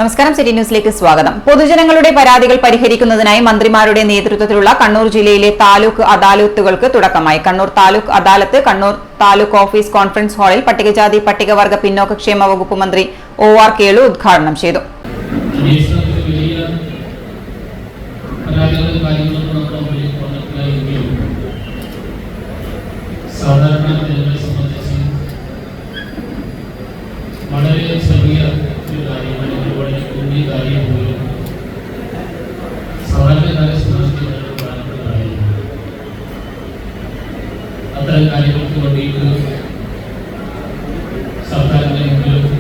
നമസ്കാരം. സിറ്റി ന്യൂസിലേക്ക് സ്വാഗതം. പൊതുജനങ്ങളുടെ പരാതികൾ പരിഹരിക്കുന്നതിനായി മന്ത്രിമാരുടെ നേതൃത്വത്തിലുള്ള കണ്ണൂർ ജില്ലയിലെ താലൂക്ക് അദാലത്തുകൾക്ക് തുടക്കമായി. കണ്ണൂർ താലൂക്ക് അദാലത്ത് കണ്ണൂർ താലൂക്ക് ഓഫീസ് കോൺഫറൻസ് ഹാളിൽ പട്ടികജാതി പട്ടികവർഗ പിന്നോക്കക്ഷേമ വകുപ്പ് മന്ത്രി OR കേളു ഉദ്ഘാടനം ചെയ്തു. അത്തരം കാര്യങ്ങൾക്ക് വേണ്ടിയിട്ട് സർക്കാരിൻ്റെ മുമ്പിലും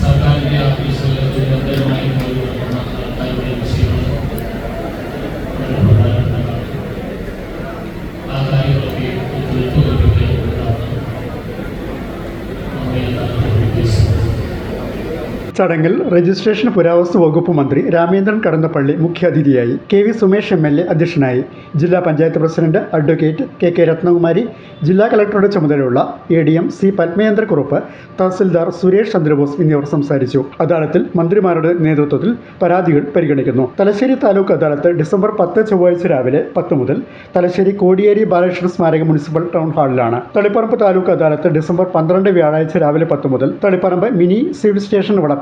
സർക്കാരിൻ്റെ ഓഫീസുകളിൽ നിരന്തരമായി നടക്കുന്ന ആൾക്കാരുടെ വിഷയങ്ങൾ വളരെ പ്രധാനപ്പെട്ടതാണ്. ആ കാര്യങ്ങളൊക്കെ തീർത്തുകൊണ്ടിരിക്കുന്നതാണ് നമ്മുടെ യഥാർത്ഥ ഉദ്ദേശം. ചടങ്ങിൽ രജിസ്ട്രേഷൻ പുരാവസ്തു വകുപ്പ് മന്ത്രി രാമേന്ദ്രൻ കടന്നപ്പള്ളി മുഖ്യാതിഥിയായി. KV സുമേഷ് MLA അധ്യക്ഷനായി. ജില്ലാ panchayat president advocate KK Ratnakumari, ജില്ലാ കളക്ടറുടെ ചുമതലയുള്ള ADM C പത്മേന്ദ്രക്കുറുപ്പ്, തഹസിൽദാർ സുരേഷ് ചന്ദ്രബോസ് എന്നിവർ സംസാരിച്ചു. അദാലത്തിൽ മന്ത്രിമാരുടെ നേതൃത്വത്തിൽ പരാതികൾ പരിഗണിക്കുന്നു. തലശ്ശേരി താലൂക്ക് അദാലത്ത് ഡിസംബർ 10 ചൊവ്വാഴ്ച രാവിലെ 10 മുതൽ തലശ്ശേരി കോടിയേരി ബാലകൃഷ്ണ സ്മാരക മുനിസിപ്പൽ ടൗൺ ഹാളിലാണ്. തളിപ്പറമ്പ് താലൂക്ക് അദാലത്ത് ഡിസംബർ 12 വ്യാഴാഴ്ച രാവിലെ 10 മുതൽ തളിപ്പറമ്പ് മിനി സിവിൽ സ്റ്റേഷൻ വളപ്പിലും.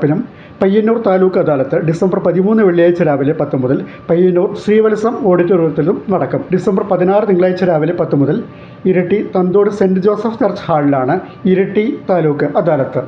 പയ്യന്നൂർ താലൂക്ക് അദാലത്ത് ഡിസംബർ 13 വെള്ളിയാഴ്ച രാവിലെ 10 മുതൽ പയ്യന്നൂർ ശ്രീവത്സം ഓഡിറ്റോറിയത്തിലും നടക്കും. ഡിസംബർ 16 തിങ്കളാഴ്ച രാവിലെ 10 മുതൽ ഇരിട്ടി തന്തോട് സെന്റ് ജോസഫ് ചർച്ച് ഹാളിലാണ് ഇരിട്ടി താലൂക്ക് അദാലത്ത്.